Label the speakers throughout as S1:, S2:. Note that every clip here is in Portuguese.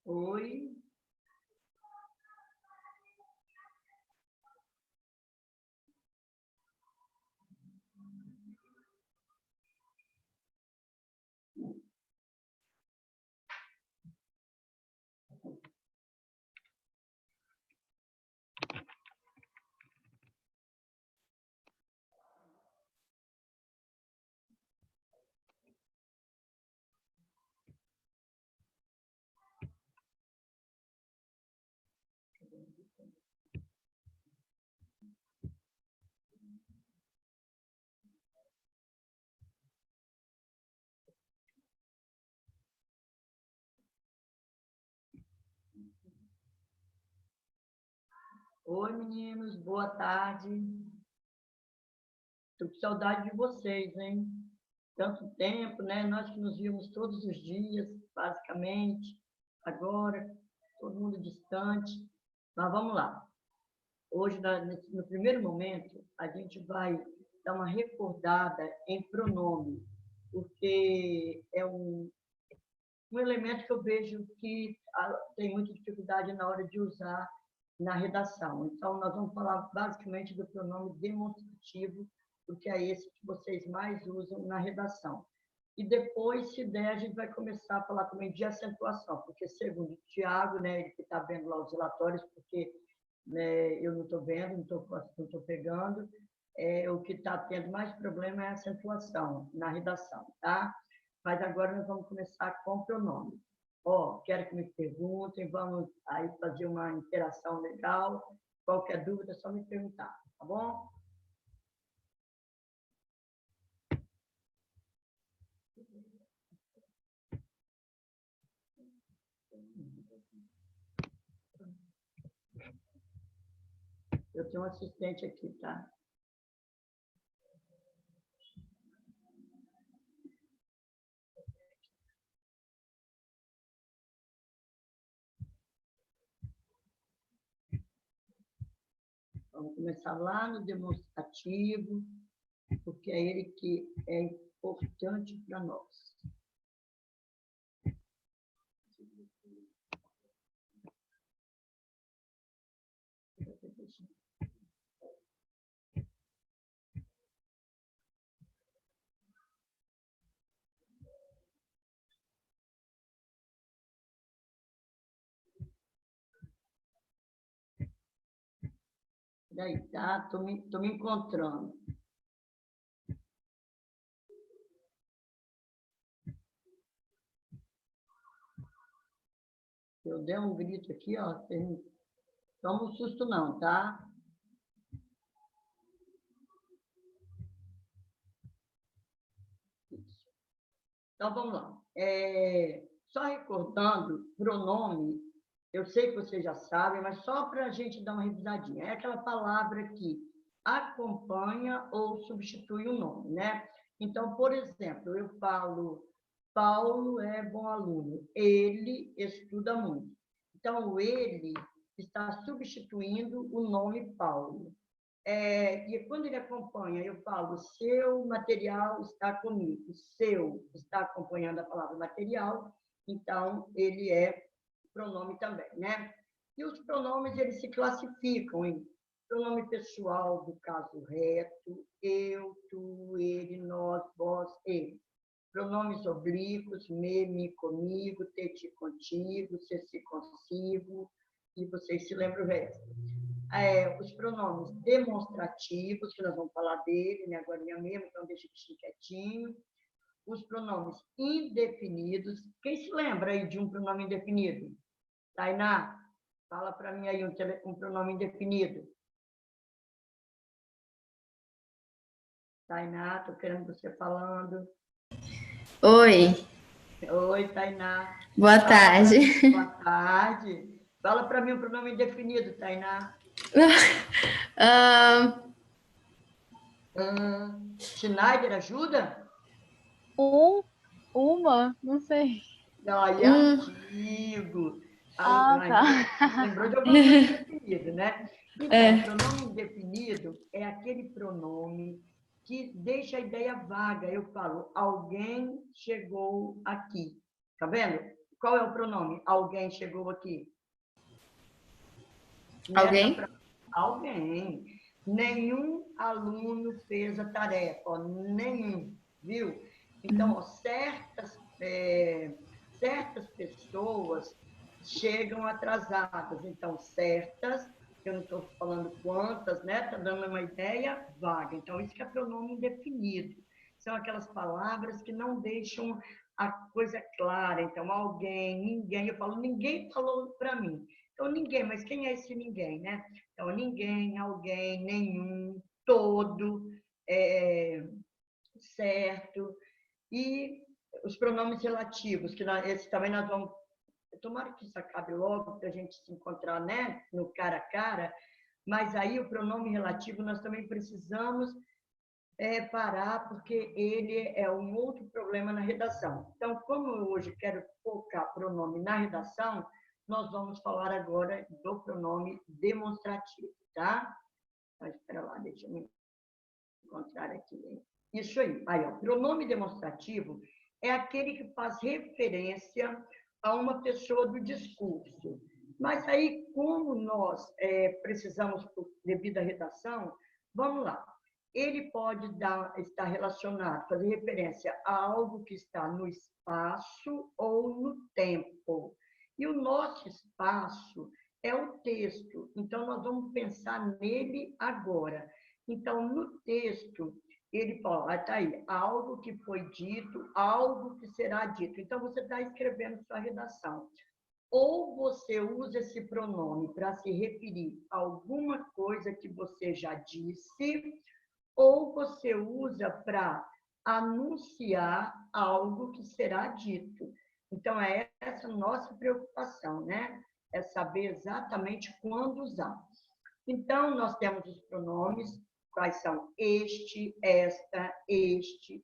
S1: Oi. Oi, meninos, boa tarde. Estou com saudade de vocês, hein? Tanto tempo, né? Nós que nos vimos todos os dias, basicamente. Agora, todo mundo distante. Mas vamos lá. Hoje, no primeiro momento, a gente vai dar uma recordada em pronome, porque é um elemento que eu vejo que tem muita dificuldade na hora de usar na redação. Então, nós vamos falar basicamente do pronome demonstrativo, porque é esse que vocês mais usam na redação. E depois, se der, a gente vai começar a falar também de acentuação, porque segundo o Tiago, né, ele que está vendo lá os relatórios, porque né, eu não estou vendo, não estou pegando, o que está tendo mais problema é a acentuação na redação, tá? Mas agora nós vamos começar com o pronome. Quero que me perguntem, vamos aí fazer uma interação legal. Qualquer dúvida, é só me perguntar, tá bom? Eu tenho um assistente aqui, tá? Vamos começar lá no demonstrativo, porque é ele que é importante para nós. Daí, tá? Tô me encontrando. Eu dei um grito aqui, ó. Toma um susto não, tá? Então, vamos lá. Só recordando, pronome, eu sei que vocês já sabem, mas só para a gente dar uma revisadinha. É aquela palavra que acompanha ou substitui o nome, né? Então, por exemplo, eu falo, Paulo é bom aluno, ele estuda muito. Então, o ele está substituindo o nome Paulo. E quando ele acompanha, eu falo, seu material está comigo. Seu está acompanhando a palavra material, então ele é pronome também, né? E os pronomes, eles se classificam em Pronome pessoal do caso reto, eu, tu, ele, nós, vós, ele. Pronomes oblíquos, me, comigo, te, contigo, se, consigo, e vocês se lembram o resto. Os pronomes demonstrativos, que nós vamos falar dele, né, agora mesmo, então deixa eu quietinho. Os pronomes indefinidos. Quem se lembra aí de um pronome indefinido? Tainá, fala para mim aí um pronome indefinido. Tainá, estou querendo você falando.
S2: Oi.
S1: Oi, Tainá.
S2: Boa tarde.
S1: Boa tarde. Fala para mim um pronome indefinido, Tainá. Schneider, ajuda?
S3: Uma, não sei.
S1: Não, aí é antigo.
S3: Tá.
S1: Lembrou de alguma coisa indefinida, né? Então, pronome indefinido é aquele pronome que deixa a ideia vaga. Eu falo, alguém chegou aqui. Tá vendo? Qual é o pronome? Alguém chegou aqui.
S2: Alguém?
S1: Alguém. Nenhum aluno fez a tarefa. Ó, nenhum, viu? Então, ó, certas pessoas chegam atrasadas. Então, certas, eu não estou falando quantas, né? Está dando uma ideia vaga. Então, isso que é pronome indefinido. São aquelas palavras que não deixam a coisa clara. Então, alguém, ninguém. Eu falo, ninguém falou para mim. Então, ninguém, mas quem é esse ninguém, né? Então, ninguém, alguém, nenhum, todo, certo. E os pronomes relativos, que esse também nós vamos... Tomara que isso acabe logo, para a gente se encontrar, né, no cara a cara, mas aí o pronome relativo nós também precisamos parar, porque ele é um outro problema na redação. Então, como eu hoje quero focar pronome na redação, nós vamos falar agora do pronome demonstrativo, tá? Então, espera lá, deixa eu me encontrar aqui. Isso aí. Aí, ó, pronome demonstrativo é aquele que faz referência a uma pessoa do discurso. Mas aí, como nós precisamos, devido à redação, vamos lá. Ele pode estar relacionado, fazer referência a algo que está no espaço ou no tempo. E o nosso espaço é o texto. Então, nós vamos pensar nele agora. Então, no texto, ele fala, está aí, algo que foi dito, algo que será dito. Então, você está escrevendo sua redação. Ou você usa esse pronome para se referir a alguma coisa que você já disse, ou você usa para anunciar algo que será dito. Então, é essa a nossa preocupação, né? É saber exatamente quando usar. Então, nós temos os pronomes, quais são este, esta, e isto.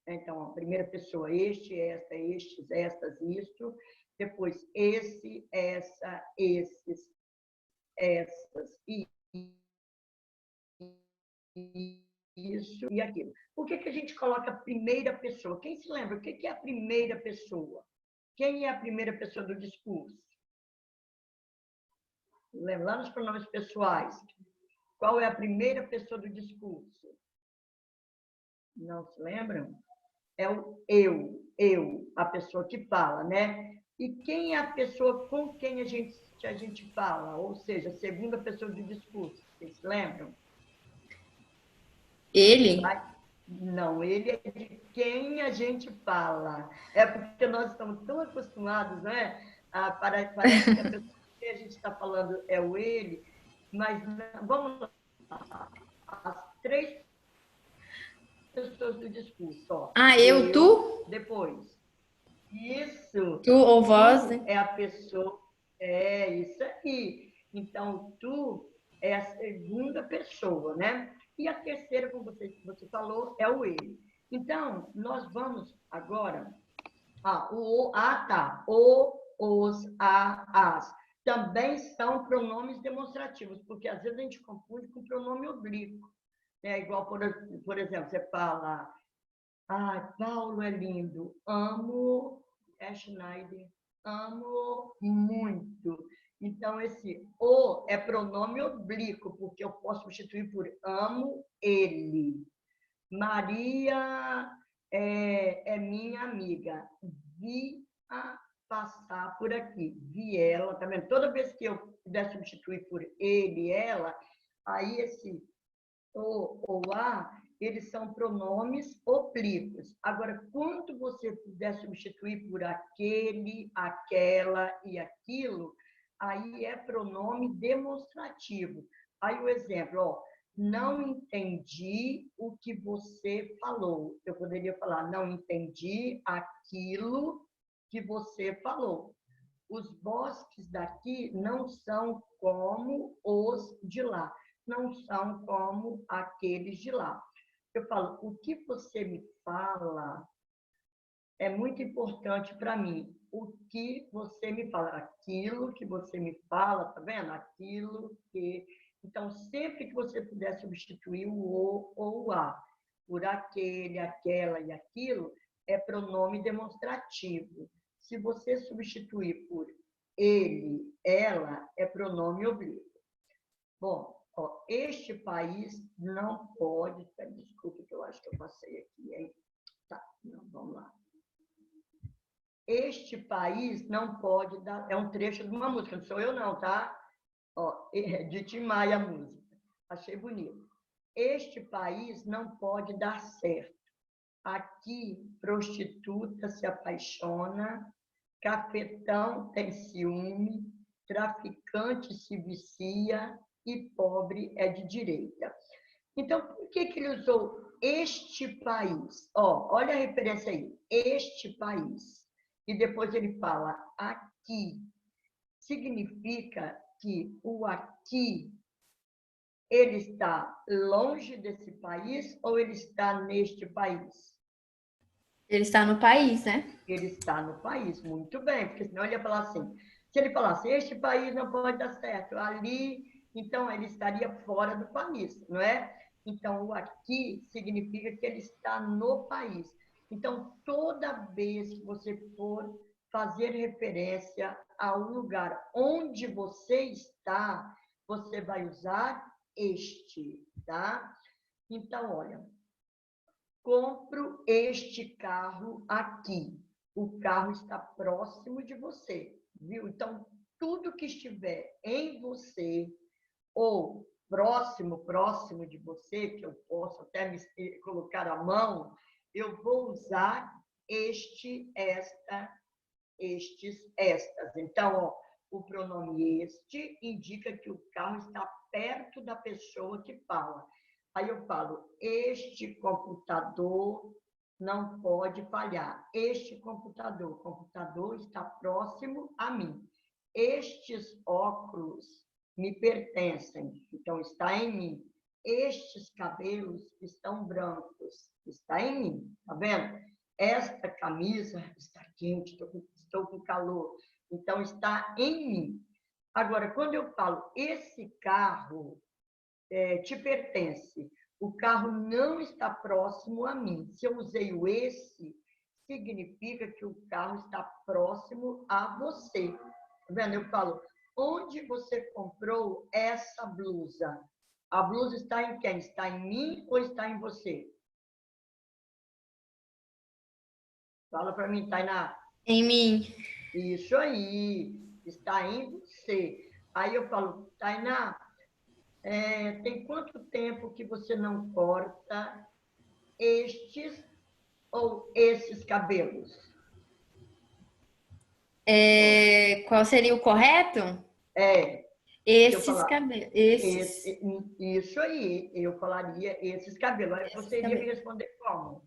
S1: Então, a primeira pessoa, este, esta, estes, estas, isto. Depois, esse, essa, esses, essas, e isso e aquilo. Por que a gente coloca a primeira pessoa? Quem se lembra? O que é a primeira pessoa? Quem é a primeira pessoa do discurso? Lembra? Lá nos pronomes pessoais. Qual é a primeira pessoa do discurso? Não se lembram? É o eu, a pessoa que fala, né? E quem é a pessoa com quem a gente fala? Ou seja, a segunda pessoa do discurso. Vocês se lembram?
S2: Ele?
S1: Não, ele é de quem a gente fala. É porque nós estamos tão acostumados, né? Parece que a pessoa que a gente está falando é o ele, mas não, vamos lá. As três pessoas do discurso. Ó.
S2: Eu, tu?
S1: Depois. Isso.
S2: Tu ou vós,
S1: Tu
S2: né?
S1: é a pessoa. É isso aí. Então, tu é a segunda pessoa, né? E a terceira, como você falou, é o ele. Então, nós vamos agora... tá. O, os, as. Também são pronomes demonstrativos, porque às vezes a gente confunde com pronome oblíquo. É igual, por exemplo, você fala, Paulo é lindo, amo, Schneider, amo muito. Então, esse o é pronome oblíquo, porque eu posso substituir por amo ele. Maria é minha amiga. Vi a passar por aqui. Vi ela, tá vendo? Toda vez que eu puder substituir por ele, ela, aí esse o ou a, eles são pronomes oblíquos. Agora, quando você puder substituir por aquele, aquela e aquilo, aí é pronome demonstrativo. Aí o exemplo, ó, não entendi o que você falou. Eu poderia falar, não entendi aquilo que você falou. Os bosques daqui não são como os de lá, não são como aqueles de lá. Eu falo, o que você me fala é muito importante para mim. O que você me fala, aquilo que você me fala, tá vendo? Aquilo que... Então, sempre que você puder substituir o ou o a por aquele, aquela e aquilo, é pronome demonstrativo. Se você substituir por ele, ela, é pronome oblíquo. Bom, ó, este país não pode... Desculpe, que eu acho que eu passei aqui, hein? Tá, não, vamos lá. Este país não pode dar... É um trecho de uma música, não sou eu não, tá? Ó, de Tim Maia a música. Achei bonito. Este país não pode dar certo. Aqui, prostituta se apaixona, cafetão tem ciúme, traficante se vicia e pobre é de direita. Então, por que ele usou este país? Ó, olha a referência aí. Este país. E depois ele fala aqui. Significa que o aqui, ele está longe desse país ou ele está neste país?
S2: Ele está no país, né?
S1: Ele está no país, muito bem, porque senão ele ia falar assim, se ele falasse, este país não pode dar certo, ali, então ele estaria fora do país, não é? Então, o aqui significa que ele está no país. Então, toda vez que você for fazer referência a um lugar onde você está, você vai usar este, tá? Então, olha, compro este carro aqui. O carro está próximo de você, viu? Então, tudo que estiver em você ou próximo de você, que eu posso até me colocar a mão, eu vou usar este, esta, estes, estas. Então, ó, o pronome este indica que o carro está perto da pessoa que fala. Aí eu falo, este computador não pode falhar. Este computador, o computador está próximo a mim. Estes óculos me pertencem, então está em mim. Estes cabelos estão brancos, está em mim, tá vendo? Esta camisa está quente, estou com calor, então está em mim. Agora, quando eu falo esse carro te pertence, o carro não está próximo a mim. Se eu usei o esse, significa que o carro está próximo a você. Tá vendo? Eu falo, onde você comprou essa blusa? A blusa está em quem? Está em mim ou está em você? Fala para mim, Tainá.
S2: Em mim.
S1: Isso aí, está em você. Aí eu falo, Tainá, tem quanto tempo que você não corta estes ou esses cabelos?
S2: Qual seria o correto? Esses
S1: falar,
S2: cabelos. Esses.
S1: Isso aí, eu falaria esses cabelos. Aí você iria me responder como?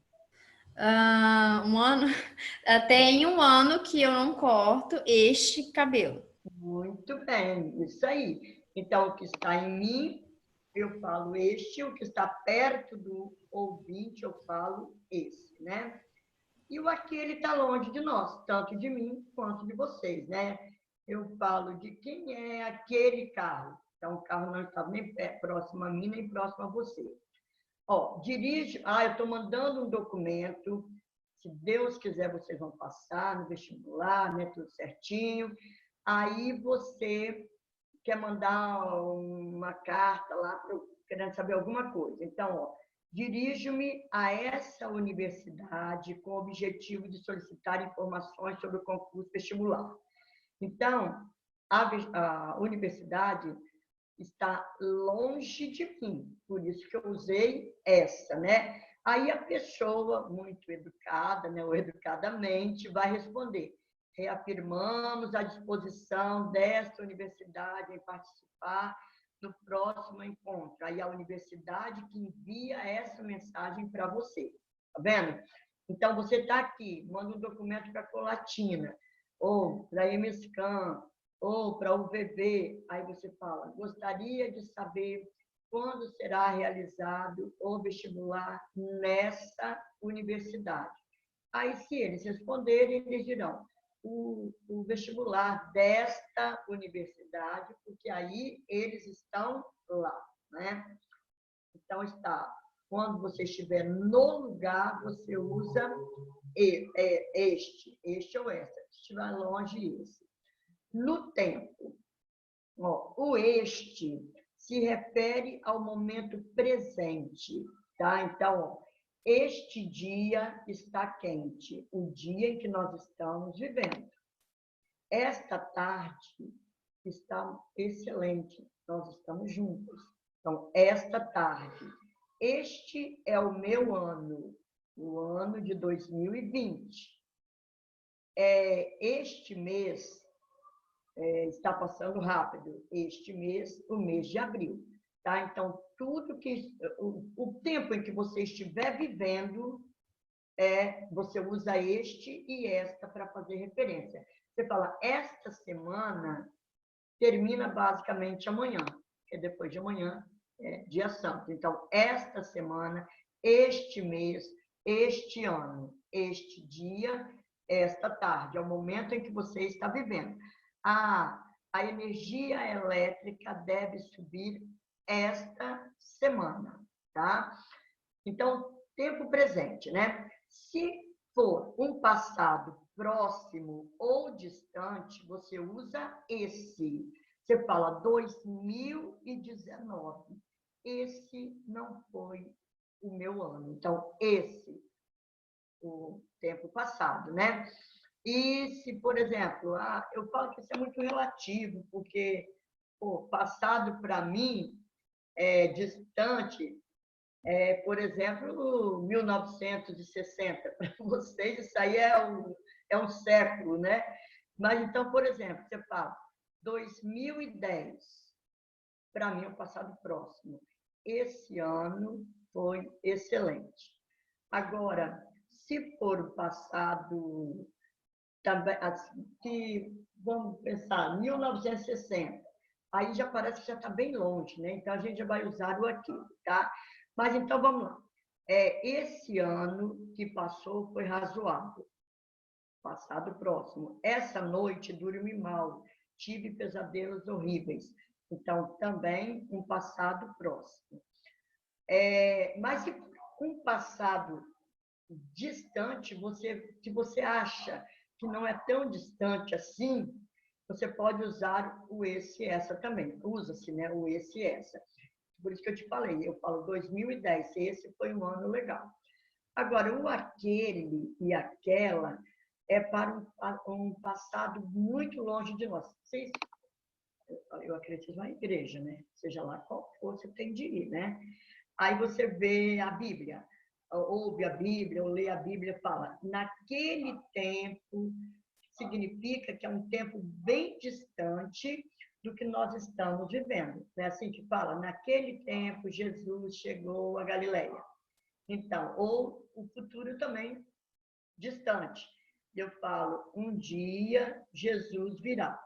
S2: Um ano. Tem um ano que eu não corto este cabelo.
S1: Muito bem, isso aí. Então, o que está em mim, eu falo este, o que está perto do ouvinte, eu falo esse, né? E o aquele está longe de nós, tanto de mim quanto de vocês, né? Eu falo de quem é aquele carro. Então, o carro não está nem próximo a mim, nem próximo a você. Ó, dirige... eu estou mandando um documento. Se Deus quiser, vocês vão passar no vestibular, né? Tudo certinho. aí você quer mandar uma carta lá querendo saber alguma coisa. Então, ó, dirijo-me a essa universidade com o objetivo de solicitar informações sobre o concurso vestibular. Então, a universidade está longe de mim, por isso que eu usei essa, né? Aí a pessoa, muito educada, né, ou educadamente, vai responder: reafirmamos a disposição desta universidade em participar do próximo encontro. Aí a universidade que envia essa mensagem para você, tá vendo? Então, você está aqui, manda um documento para a Colatina, ou para a EMSCAM, ou para o UVV, aí você fala: gostaria de saber quando será realizado o vestibular nessa universidade. Aí, se eles responderem, eles dirão: o vestibular desta universidade, porque aí eles estão lá, né? Então, está, quando você estiver no lugar, você usa este ou essa. Se estiver longe, esse. No tempo, ó, o este se refere ao momento presente, tá? Então, ó, este dia está quente, o dia em que nós estamos vivendo. Esta tarde está excelente, nós estamos juntos. Então, esta tarde. Este é o meu ano, o ano de 2020. Este mês está passando rápido, este mês, o mês de abril. Tá? Então, tudo que o tempo em que você estiver vivendo, você usa este e esta para fazer referência. Você fala: esta semana termina basicamente amanhã, que é depois de amanhã, dia santo. Então, esta semana, este mês, este ano, este dia, esta tarde, é o momento em que você está vivendo. A energia elétrica deve subir esta semana, tá? Então, tempo presente, né? Se for um passado próximo ou distante, você usa esse. Você fala 2019. Esse não foi o meu ano. Então, esse, o tempo passado, né? E se, por exemplo, eu falo que isso é muito relativo, porque passado para mim é distante, por exemplo, 1960. Para vocês, isso aí é um século, né? Mas, então, por exemplo, você fala 2010, para mim é um passado próximo. Esse ano foi excelente. Agora, se for o passado, também, assim, vamos pensar, 1960, aí já parece que já está bem longe, né? Então, a gente já vai usar o aqui, tá? Mas, então, vamos lá. Esse ano que passou foi razoável. Passado próximo. Essa noite dormi mal, tive pesadelos horríveis. Então, também um passado próximo. Mas se um passado distante, se você acha que não é tão distante assim, você pode usar o esse e essa também. Usa-se, né? O esse e essa. Por isso que eu te falei, eu falo 2010, esse foi um ano legal. Agora, o aquele e aquela é para um passado muito longe de nós. Eu acredito na igreja, né? Seja lá qual for, você tem de ir, né? Aí você vê a Bíblia, ouve a Bíblia, ou lê a Bíblia e fala: naquele tempo, significa que é um tempo bem distante do que nós estamos vivendo. É assim que fala: naquele tempo, Jesus chegou a Galileia. Então, ou o futuro também distante. Eu falo: um dia Jesus virá.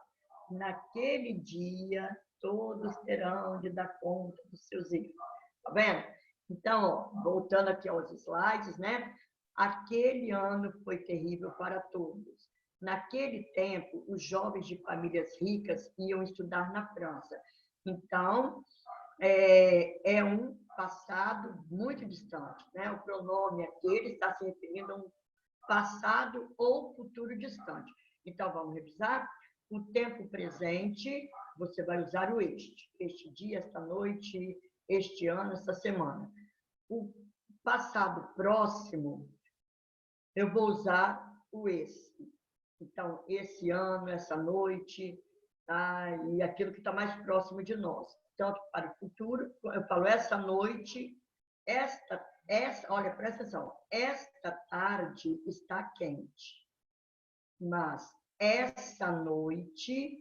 S1: Naquele dia, todos terão de dar conta dos seus erros. Tá vendo? Então, ó, voltando aqui aos slides, né? Aquele ano foi terrível para todos. Naquele tempo, os jovens de famílias ricas iam estudar na França. Então, é um passado muito distante, né? O pronome aquele está se referindo a um passado ou futuro distante. Então, vamos revisar? O tempo presente, você vai usar o este. Este dia, esta noite, este ano, esta semana. O passado próximo, eu vou usar o esse. Então, esse ano, essa noite, tá? E aquilo que está mais próximo de nós. Tanto para o futuro, eu falo essa noite, olha, presta atenção, esta tarde está quente, mas essa noite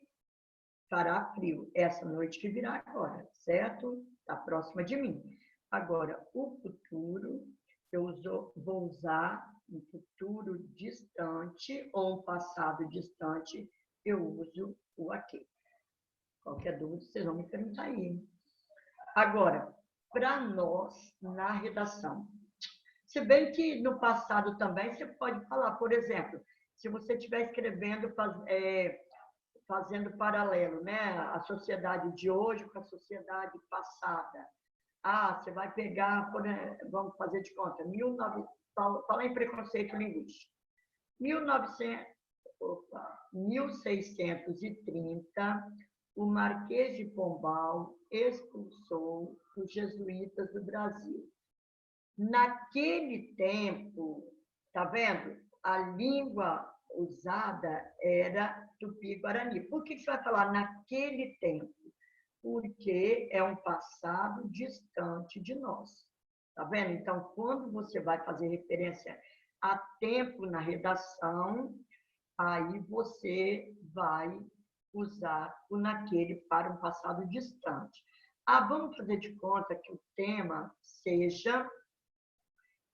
S1: fará frio. Essa noite que virá agora, certo? Está próxima de mim. Agora, o futuro, vou usar um futuro distante ou um passado distante, eu uso o aqui. Qualquer dúvida, vocês vão me perguntar aí. Agora, para nós, na redação. Se bem que no passado também você pode falar, por exemplo, se você estiver escrevendo, fazendo paralelo, né? A sociedade de hoje com a sociedade passada. Você vai pegar, vamos fazer de conta, fala em preconceito linguístico. 1630, o Marquês de Pombal expulsou os jesuítas do Brasil. Naquele tempo, tá vendo? A língua usada era Tupi-Guarani. Por que você vai falar naquele tempo? Porque é um passado distante de nós. Tá vendo? Então, quando você vai fazer referência a tempo na redação, aí você vai usar o naquele para um passado distante. Vamos fazer de conta que o tema seja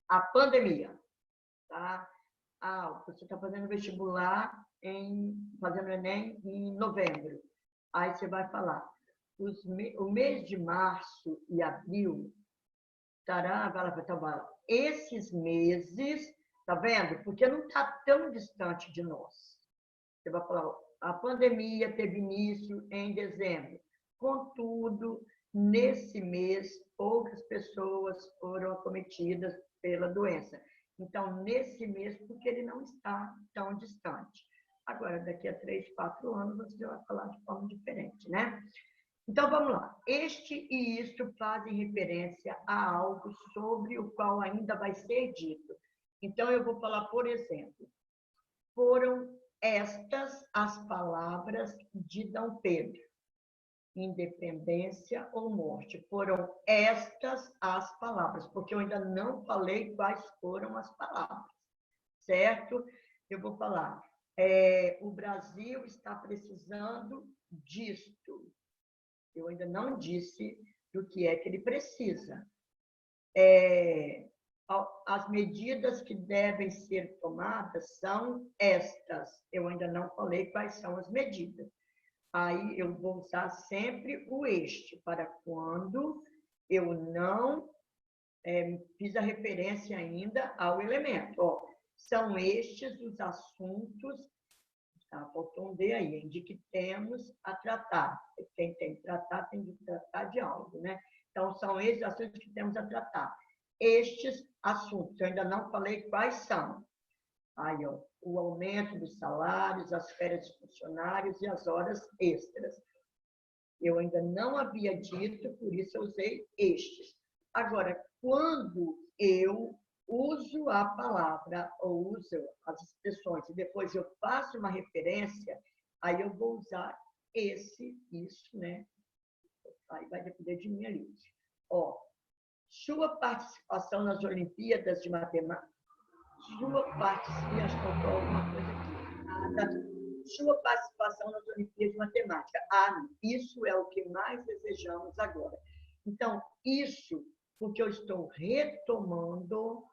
S1: a pandemia. Tá? Você está fazendo vestibular, fazendo Enem em novembro. Aí você vai falar, o mês de março e abril, esses meses, tá vendo? Porque não está tão distante de nós. Você vai falar, a pandemia teve início em dezembro. Contudo, nesse mês, poucas pessoas foram acometidas pela doença. Então, nesse mês, porque ele não está tão distante. Agora, daqui a 3, 4 anos, você vai falar de forma diferente, né? Então, vamos lá. Este e isto fazem referência a algo sobre o qual ainda vai ser dito. Então, eu vou falar, por exemplo, foram estas as palavras de D. Pedro. Independência ou morte. Foram estas as palavras, porque eu ainda não falei quais foram as palavras, certo? Eu vou falar, o Brasil está precisando disto. Eu ainda não disse do que é que ele precisa. As medidas que devem ser tomadas são estas. Eu ainda não falei quais são as medidas. Aí eu vou usar sempre o este, para quando eu não fiz a referência ainda ao elemento. São estes os assuntos, faltou um D aí, de que temos a tratar. Quem tem que tratar, tem que tratar de algo, né? Então, são esses assuntos que temos a tratar. Estes assuntos, eu ainda não falei quais são. Aí, o aumento dos salários, as férias dos funcionários e as horas extras. Eu ainda não havia dito, por isso eu usei estes. Agora, quando eu uso a palavra ou uso as expressões e depois eu faço uma referência, aí eu vou usar isso, né? Aí vai depender de mim ali. Sua participação nas Olimpíadas de Matemática. Sua participação nas Olimpíadas de Matemática. Isso é o que mais desejamos agora. Então, isso, porque eu estou retomando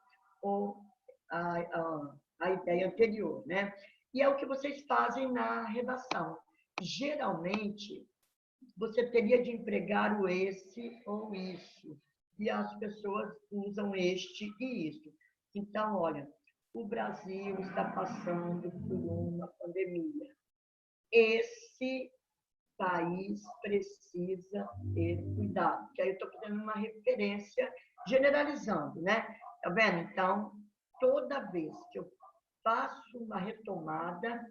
S1: a ideia anterior, né? E é o que vocês fazem na redação. Geralmente, você teria de empregar o esse ou isso, e as pessoas usam este e isso. Então, olha, o Brasil está passando por uma pandemia. Esse país precisa ter cuidado, que aí eu estou fazendo uma referência generalizando, né? Tá vendo? Então, toda vez que eu faço uma retomada,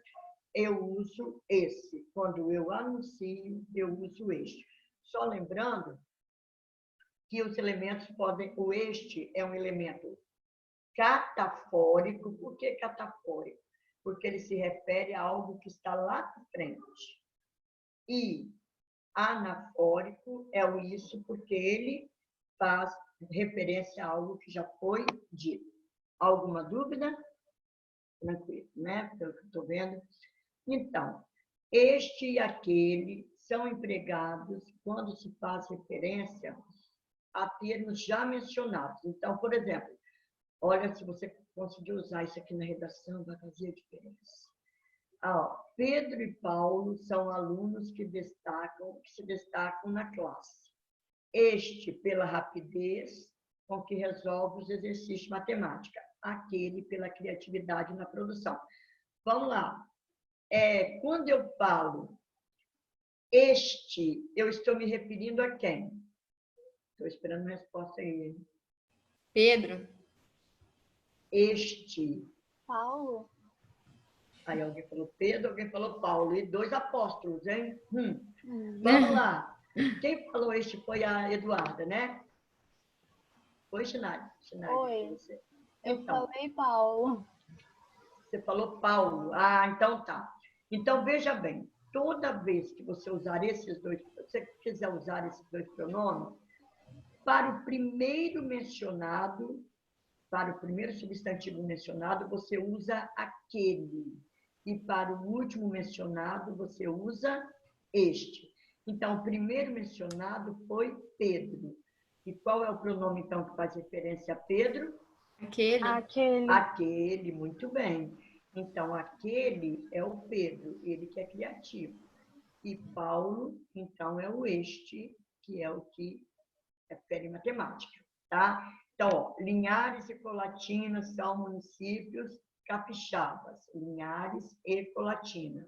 S1: eu uso esse. Quando eu anuncio, eu uso este. Só lembrando que os elementos podem... O este é um elemento catafórico. Por que catafórico? Porque ele se refere a algo que está lá na frente. E anafórico é o isso, porque ele faz referência a algo que já foi dito. Alguma dúvida? Tranquilo, né? Pelo que eu estou vendo. Então, este e aquele são empregados quando se faz referência a termos já mencionados. Então, por exemplo, olha, se você conseguir usar isso aqui na redação, vai fazer a diferença. Pedro e Paulo são alunos que se destacam na classe. Este, pela rapidez com que resolve os exercícios de matemática. Aquele, pela criatividade na produção. Vamos lá. Quando eu falo este, eu estou me referindo a quem? Estou esperando a resposta aí.
S2: Pedro.
S1: Este.
S3: Paulo.
S1: Aí alguém falou Pedro, alguém falou Paulo. E 2 apóstolos, hein? Vamos lá. Quem falou este foi a Eduarda, né? Foi, Sinai?
S3: Oi. Eu
S1: Então,
S3: falei Paulo.
S1: você falou Paulo. Então tá. Então, veja bem. Toda vez que você usar esses dois, se você quiser usar esses dois pronomes, para o primeiro mencionado, para o primeiro substantivo mencionado, você usa aquele. E para o último mencionado, você usa este. Então, o primeiro mencionado foi Pedro. E qual é o pronome, então, que faz referência a Pedro?
S2: Aquele.
S1: Aquele, muito bem. Então, aquele é o Pedro, ele que é criativo. E Paulo, então, é o este, que é o que refere matemática, tá? Então, Linhares e Colatina são municípios capixabas. Linhares e Colatina.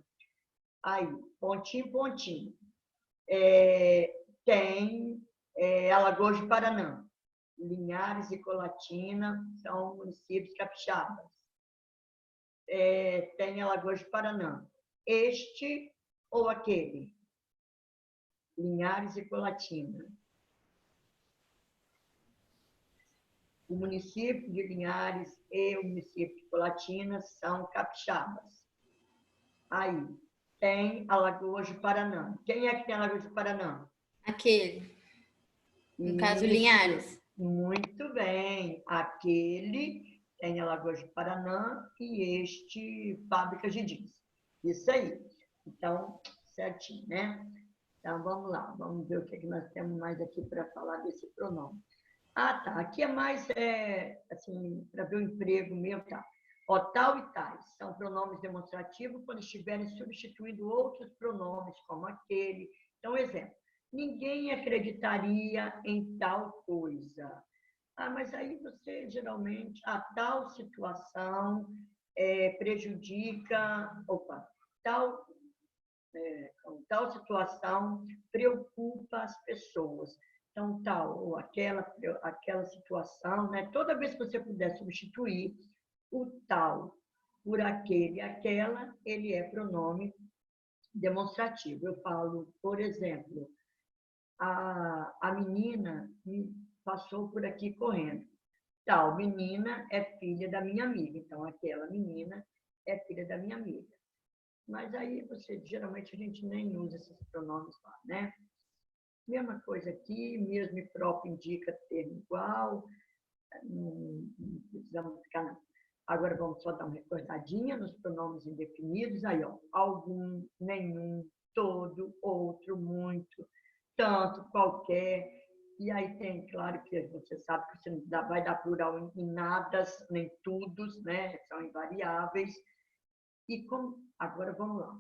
S1: Aí, pontinho, pontinho. Tem Alagoas de Paraná. Linhares e Colatina são municípios capixabas. Tem Alagoas de Paraná. Este ou aquele? Linhares e Colatina. O município de Linhares e o município de Colatina são capixabas. Aí, tem Alagoas de Paraná. Quem é que tem Alagoas de Paraná?
S2: Aquele. No caso,
S1: Isso.
S2: Linhares.
S1: Muito bem. Aquele tem Alagoas de Paraná e este Fábricas de Jeans. Isso aí. Então, certinho, né? Então, vamos lá. Vamos ver o que nós temos mais aqui para falar desse pronome. Tá. Aqui é mais, assim, para ver o emprego mesmo, tá? Tal e tais são pronomes demonstrativos quando estiverem substituindo outros pronomes, como aquele. Então, exemplo. Ninguém acreditaria em tal coisa. Mas aí você, geralmente, a tal situação prejudica... tal situação preocupa as pessoas. Então, tal ou aquela situação, né? Toda vez que você puder substituir o tal por aquele, aquela, ele é pronome demonstrativo. Eu falo, por exemplo, a menina passou por aqui correndo. Tal menina é filha da minha amiga. Então, aquela menina é filha da minha amiga. Mas aí, geralmente, a gente nem usa esses pronomes lá, né? Mesma coisa aqui, mesmo e próprio indica termo igual, não precisamos ficar não. Agora vamos só dar uma recordadinha nos pronomes indefinidos. Aí, algum, nenhum, todo, outro, muito, tanto, qualquer. E aí tem, claro que você sabe que você não vai dar plural em nadas, nem tudos, né? São invariáveis. Agora vamos lá.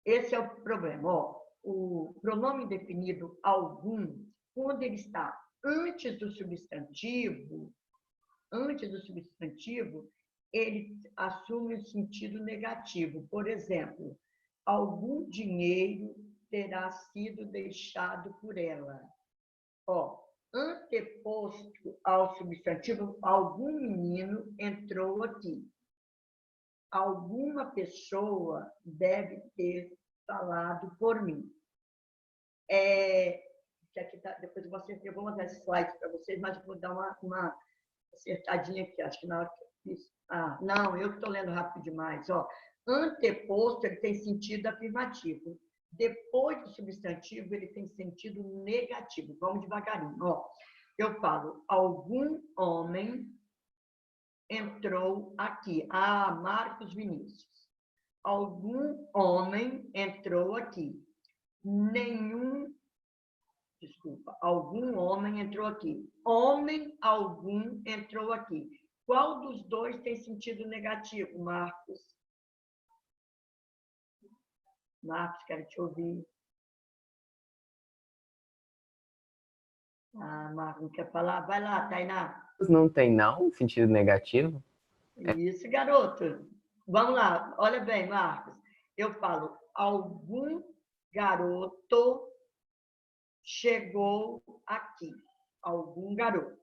S1: Esse é o problema. O pronome indefinido algum, quando ele está antes do substantivo, ele assume um sentido negativo. Por exemplo, algum dinheiro terá sido deixado por ela. Anteposto ao substantivo, algum menino entrou aqui. alguma pessoa deve ter falado por mim. Aqui tá, depois eu vou mandar esse slide para vocês, mas eu vou dar uma acertadinha aqui. Acho que na hora que eu fiz... não, eu estou lendo rápido demais. Ó. Anteposto, ele tem sentido afirmativo. Depois do substantivo, ele tem sentido negativo. Vamos devagarinho. Ó. Eu falo, algum homem entrou aqui. Marcos Vinícius. Algum homem entrou aqui. Algum homem entrou aqui. Homem algum entrou aqui. Qual dos dois tem sentido negativo, Marcos? Marcos, quero te ouvir. Marcos não quer falar? Vai lá, Tainá.
S4: Não tem, não? Sentido negativo?
S1: Isso, garoto. Vamos lá. Olha bem, Marcos. Eu falo, algum garoto chegou aqui. Algum garoto.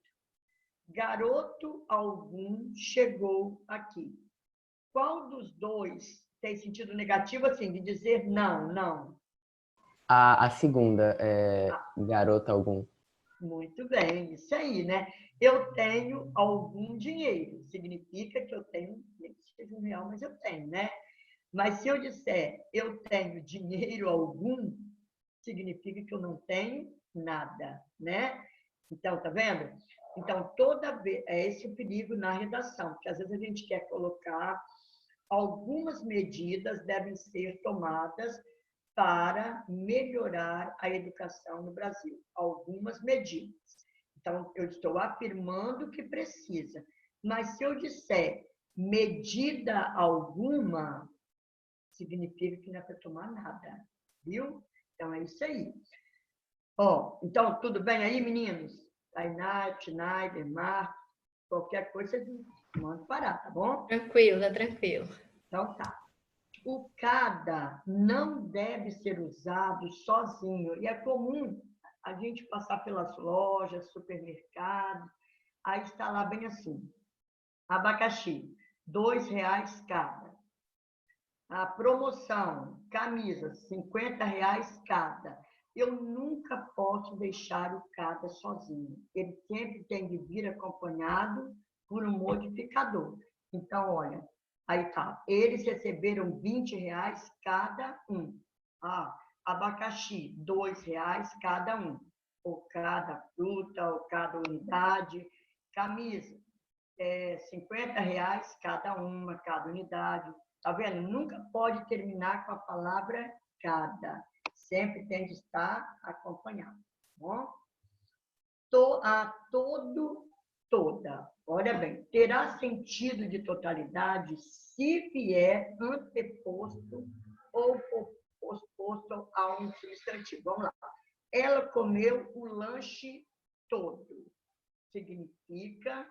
S1: Garoto algum chegou aqui. Qual dos dois tem sentido negativo, assim, de dizer não, não?
S4: A segunda, garoto algum.
S1: Muito bem, isso aí, né? Eu tenho algum dinheiro. Significa que eu tenho, nem que seja R$1, mas eu tenho, né? Mas se eu disser eu tenho dinheiro algum, significa que eu não tenho nada, né? Então, tá vendo? Então, toda vez, é esse o perigo na redação, porque às vezes a gente quer colocar algumas medidas devem ser tomadas para melhorar a educação no Brasil. Algumas medidas. Então, eu estou afirmando que precisa. Mas se eu disser medida alguma, significa que não é para tomar nada. Viu? Então, é isso aí. Então, tudo bem aí, meninos? Tainá, Schneider, Marcos, qualquer coisa, vocês mandam parar, tá bom?
S2: Tranquilo, tá tranquilo.
S1: Então, tá. O cada não deve ser usado sozinho. E é comum a gente passar pelas lojas, supermercados, aí está lá bem assim. Abacaxi, R$2 cada. A promoção, camisas, R$50 cada. Eu nunca posso deixar o cada sozinho. Ele sempre tem de vir acompanhado por um modificador. Então, olha, aí tá. Eles receberam R$20 cada um. Abacaxi, R$2 cada um. Ou cada fruta, ou cada unidade. Camisa, R$50 cada uma, cada unidade. Tá vendo? Nunca pode terminar com a palavra cada. Sempre tem de estar acompanhado. Bom? Todo, toda. Olha bem, terá sentido de totalidade se vier anteposto ou posposto a um substantivo. Vamos lá. Ela comeu o lanche todo. Significa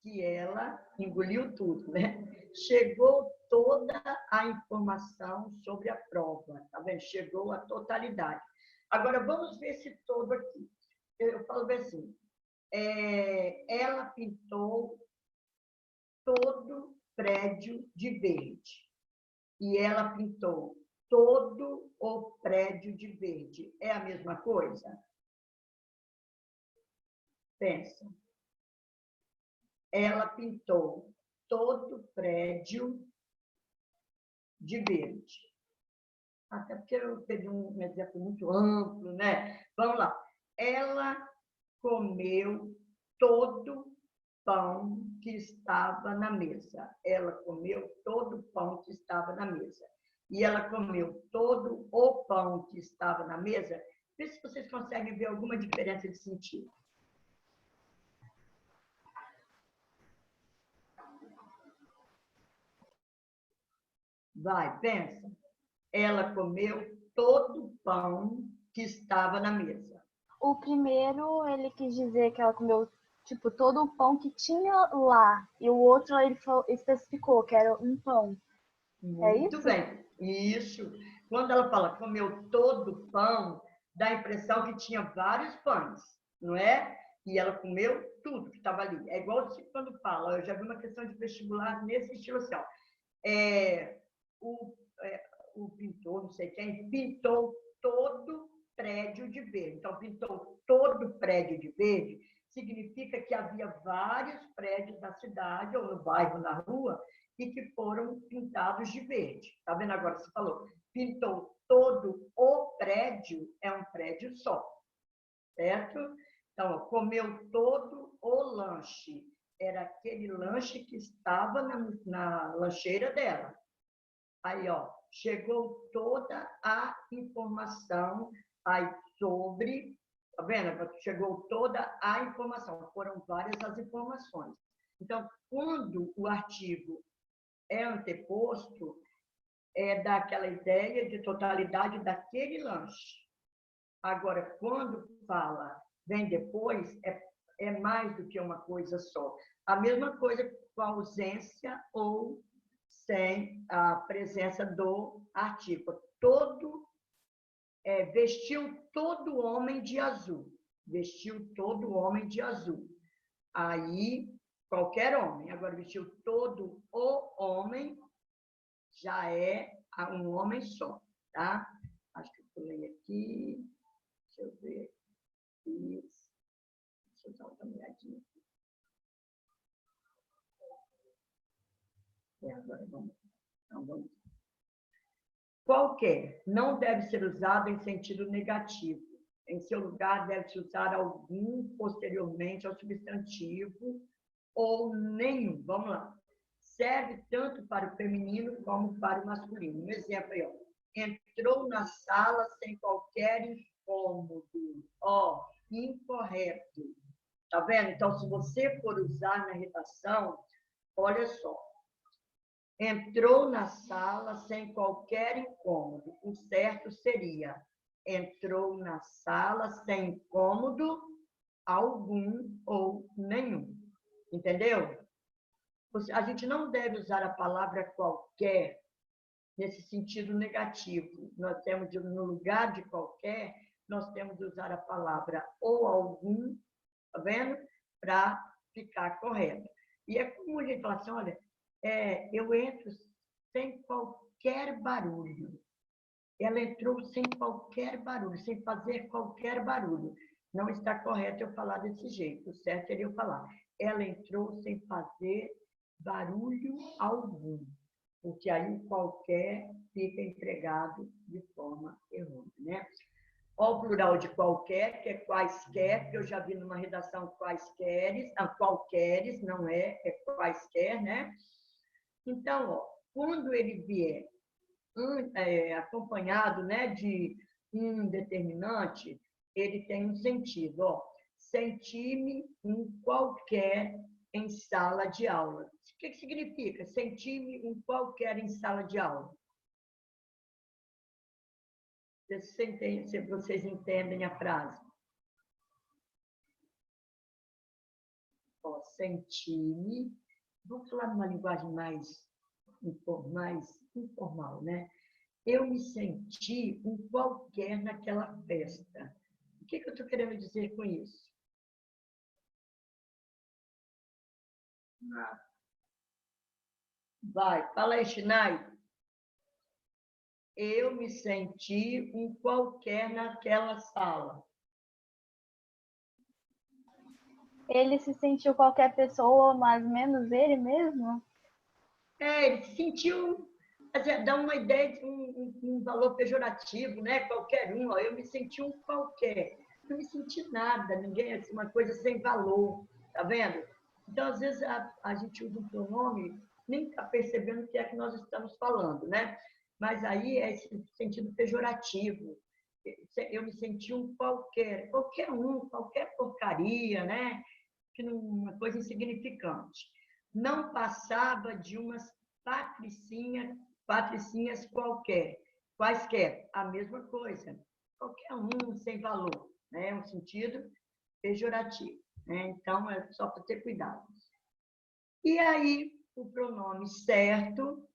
S1: que ela engoliu tudo, né? Chegou toda a informação sobre a prova, tá vendo? Chegou a totalidade. Agora, vamos ver esse todo aqui. Eu falo assim, ela pintou todo prédio de verde. E ela pintou todo o prédio de verde. É a mesma coisa? Pensa. Ela pintou todo o prédio de verde. Até porque eu peguei um exemplo muito amplo, né? Vamos lá. Ela comeu todo o pão que estava na mesa. Ela comeu todo o pão que estava na mesa. E ela comeu todo o pão que estava na mesa. Vê se vocês conseguem ver alguma diferença de sentido. Vai, pensa. Ela comeu todo o pão que estava na mesa.
S3: O primeiro, ele quis dizer que ela comeu, tipo, todo o pão que tinha lá. E o outro, ele especificou que era um pão.
S1: Muito bem. Isso. Quando ela fala comeu todo o pão, dá a impressão que tinha vários pães, não é? E ela comeu tudo que estava ali. É igual quando fala, eu já vi uma questão de vestibular nesse estilo assim, ó. o, o pintor, não sei quem, pintou todo prédio de verde. Então, pintou todo prédio de verde, significa que havia vários prédios na cidade, ou no bairro, na rua, e que foram pintados de verde. Está vendo agora? Você falou, pintou todo o prédio, é um prédio só, certo? Então, comeu todo o lanche. Era aquele lanche que estava na lancheira dela. Aí, ó, chegou toda a informação aí sobre, tá vendo? Chegou toda a informação, foram várias as informações. Então, quando o artigo é anteposto, é daquela ideia de totalidade daquele lanche. Agora, quando fala vem depois, é mais do que uma coisa só. A mesma coisa com a ausência ou sem a presença do artigo. Vestiu todo homem de azul. Vestiu todo homem de azul. Aí, qualquer homem. Agora, vestiu todo o homem, já é um homem só, tá? Acho que eu pulei aqui. Deixa eu ver. Isso. Deixa eu dar uma olhadinha aqui. Agora vamos. Então, vamos. Qualquer não deve ser usado em sentido negativo. Em seu lugar, deve-se usar algum posteriormente ao substantivo ou nenhum. Vamos lá. Serve tanto para o feminino como para o masculino. Um exemplo aí, ó. Entrou na sala sem qualquer incômodo. Ó, incorreto. Tá vendo? Então, se você for usar na redação, olha só. Entrou na sala sem qualquer incômodo. O certo seria: entrou na sala sem incômodo algum ou nenhum. Entendeu? A gente não deve usar a palavra qualquer nesse sentido negativo. Nós temos, no lugar de qualquer, nós temos de usar a palavra ou algum, tá vendo? Para ficar correto. E é comum a gente falar assim, olha, eu entro sem qualquer barulho. Ela entrou sem qualquer barulho, sem fazer qualquer barulho. Não está correto eu falar desse jeito. O certo seria eu falar. Ela entrou sem fazer barulho algum. Porque aí qualquer fica empregado de forma errônea, né? O plural de qualquer, que é quaisquer, que eu já vi numa redação quaisqueres, qualqueres, não é quaisquer, né? Então, ó, quando ele vier acompanhado, né, de um determinante, ele tem um sentido. Ó, senti-me um qualquer em sala de aula. O que significa? Senti-me um qualquer em sala de aula. Se vocês entendem a frase. Senti-me, vou falar numa linguagem mais informal, né? Eu me senti um qualquer naquela festa. O que eu estou querendo dizer com isso? Vai, fala aí, Shinai. Eu me senti um qualquer naquela sala.
S3: Ele se sentiu qualquer pessoa, mas menos ele mesmo?
S1: Ele se sentiu, dá uma ideia de um valor pejorativo, né? Qualquer um, ó, eu me senti um qualquer. Não me senti nada, ninguém, assim, uma coisa sem valor, tá vendo? Então, às vezes, a gente usa um pronome, nem está percebendo o que é que nós estamos falando, né? Mas aí é esse sentido pejorativo. Eu me senti um qualquer um, qualquer porcaria, né? Que uma coisa insignificante. Não passava de umas patricinhas quaisquer, a mesma coisa. Qualquer um sem valor, né? Um sentido pejorativo, né? Então, é só para ter cuidado. E aí, o pronome certo,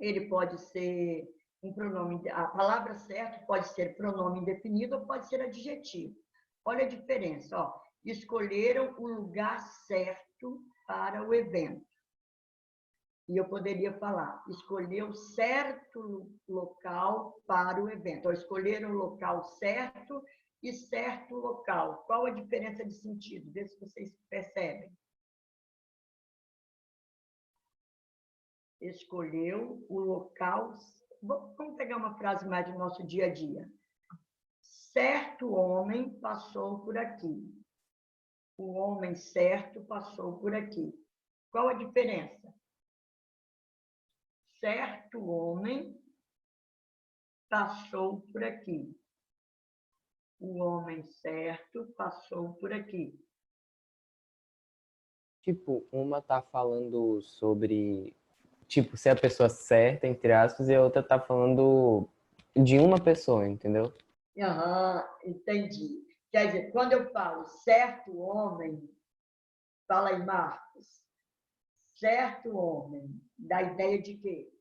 S1: ele pode ser um pronome, a palavra certo pode ser pronome indefinido ou pode ser adjetivo. Olha a diferença, ó. Escolheram o lugar certo para o evento. E eu poderia falar, escolheu certo local para o evento. Ou escolheram o local certo e certo local. Qual a diferença de sentido? Vê se vocês percebem. Escolheu o local... Vamos pegar uma frase mais do nosso dia a dia. Certo homem passou por aqui. O homem certo passou por aqui. Qual a diferença? Certo homem passou por aqui. O homem certo passou por aqui.
S4: Tipo, uma tá falando sobre, tipo, ser a pessoa certa, entre aspas, e a outra tá falando de uma pessoa, entendeu?
S1: Aham, entendi. Quer dizer, quando eu falo certo homem, fala aí, Marcos, certo homem, dá ideia de quê?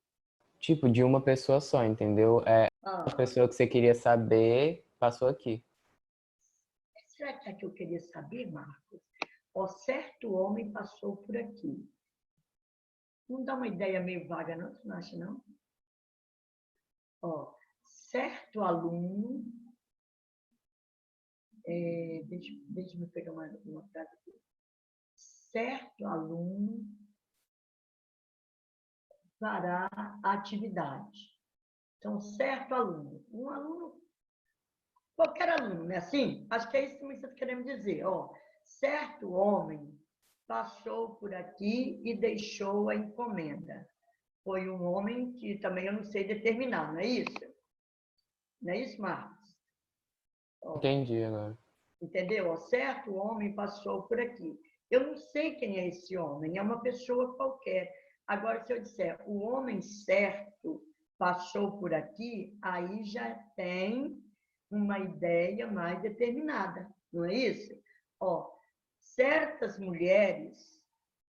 S4: Tipo, de uma pessoa só, entendeu? É
S1: Ah,
S4: a pessoa que você queria saber passou aqui.
S1: será que é que eu queria saber, Marcos? Ó, certo homem passou por aqui. Não dá uma ideia meio vaga, não? Você não acha, não? Ó, certo aluno... deixa eu pegar uma frase aqui. Certo aluno fará a atividade. Então, certo aluno. Um aluno, qualquer aluno, não é assim? Acho que é isso que vocês querem dizer. Ó, certo homem passou por aqui e deixou a encomenda. Foi um homem que também eu não sei determinar, não é isso? Não é isso, Marcos? Ó,
S4: Entendi agora.
S1: entendeu? Ó, certo homem passou por aqui. Eu não sei quem é esse homem, é uma pessoa qualquer. Agora, se eu disser o homem certo passou por aqui, aí já tem uma ideia mais determinada, não é isso? Ó, certas mulheres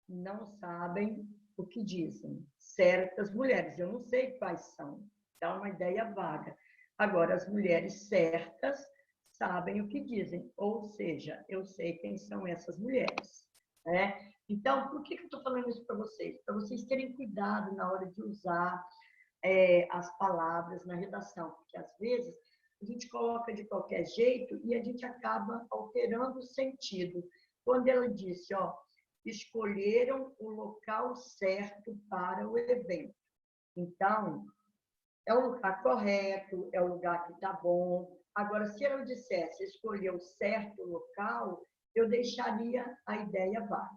S1: não sabem o que dizem. Certas mulheres, eu não sei quais são, dá uma ideia vaga. Agora, as mulheres certas sabem o que dizem, ou seja, eu sei quem são essas mulheres. Né? Então, por que eu estou falando isso para vocês? Para vocês terem cuidado na hora de usar as palavras na redação, porque às vezes a gente coloca de qualquer jeito e a gente acaba alterando o sentido. Quando ela disse, ó, escolheram o local certo para o evento. Então, é o lugar correto, é o lugar que está bom. Agora, se eu dissesse escolher o certo local, eu deixaria a ideia vaga,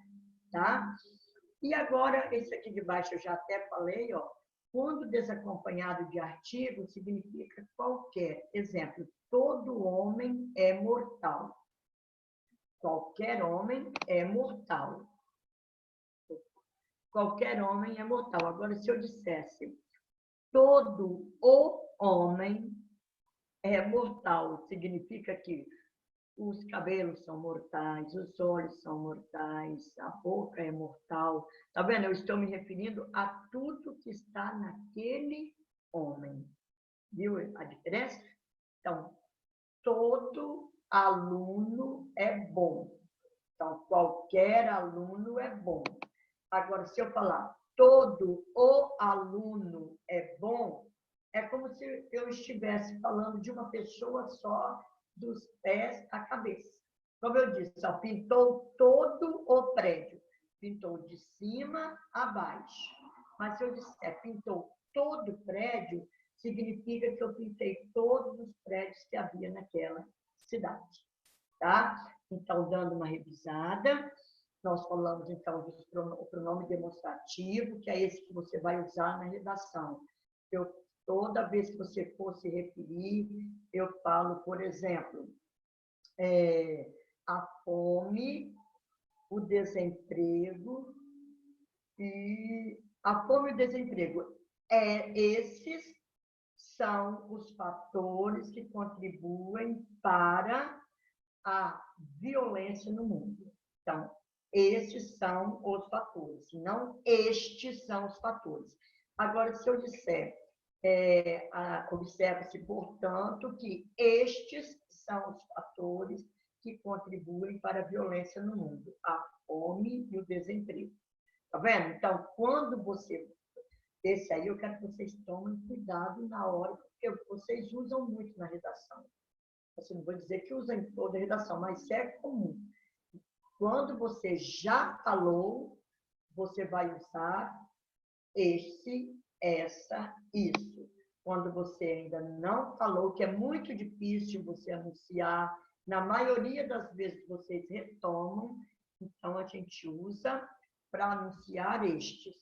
S1: tá? E agora, esse aqui de baixo eu já até falei, ó, quando desacompanhado de artigo, significa qualquer. Exemplo, todo homem é mortal. Qualquer homem é mortal. Qualquer homem é mortal. Agora, se eu dissesse todo o homem é mortal, significa que os cabelos são mortais, os olhos são mortais, a boca é mortal. Tá vendo? Eu estou me referindo a tudo que está naquele homem. Viu a diferença? Então, todo aluno é bom. Então, qualquer aluno é bom. Agora, se eu falar todo o aluno é bom, é como se eu estivesse falando de uma pessoa só, dos pés à cabeça. Como eu disse, ó, pintou todo o prédio. Pintou de cima a baixo. Mas se eu disser pintou todo o prédio, significa que eu pintei todos os prédios que havia naquela cidade. Tá? Então, dando uma revisada, nós falamos, então, do pronome demonstrativo, que é esse que você vai usar na redação. Toda vez que você for se referir, eu falo, por exemplo, a fome, o desemprego e a fome e o desemprego. Esses são os fatores que contribuem para a violência no mundo. Então, esses são os fatores, não estes são os fatores. Agora, se eu disser, observa-se, portanto, que estes são os fatores que contribuem para a violência no mundo, a fome e o desemprego. Tá vendo? Então, quando você... Esse aí eu quero que vocês tomem cuidado na hora, porque vocês usam muito na redação. Assim, não vou dizer que usam em toda a redação, mas isso é comum. Quando você já falou, você vai usar esse, essa, isso. Quando você ainda não falou, que é muito difícil você anunciar, na maioria das vezes vocês retomam, então a gente usa para anunciar estes,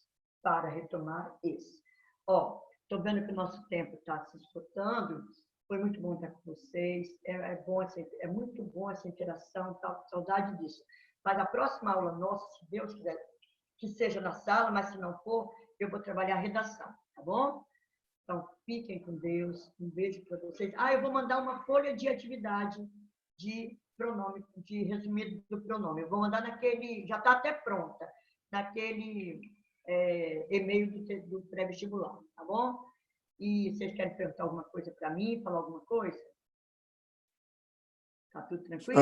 S1: para retomar esse. Ó, estou vendo que o nosso tempo está se esgotando, foi muito bom estar com vocês, é muito bom essa interação, tá, saudade disso. Mas a próxima aula nossa, se Deus quiser, que seja na sala, mas se não for, eu vou trabalhar a redação, tá bom? Então, fiquem com Deus, um beijo para vocês. Ah, eu vou mandar uma folha de atividade de pronome, de resumido do pronome. Eu vou mandar naquele, já está até pronta, naquele e-mail do pré-vestibular, tá bom? E vocês querem perguntar alguma coisa para mim, falar alguma coisa? Tá tudo tranquilo?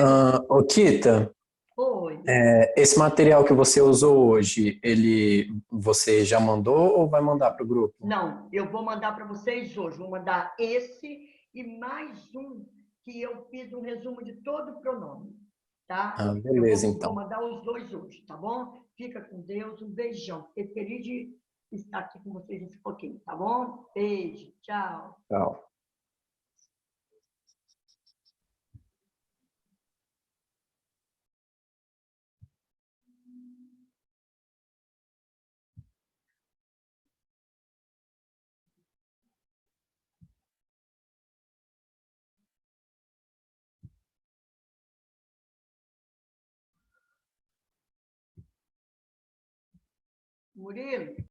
S5: Ô, Kita,
S1: Oi.
S5: esse material que você usou hoje, você já mandou ou vai mandar para o grupo?
S1: Não, eu vou mandar para vocês hoje. Vou mandar esse e mais um que eu fiz um resumo de todo o pronome, tá?
S5: Ah, beleza,
S1: Vou
S5: então.
S1: mandar os dois hoje, tá bom? Fica com Deus, um beijão. Fiquei feliz de estar aqui com vocês esse pouquinho, tá bom? Beijo, tchau.
S5: Tchau.
S1: Murilo?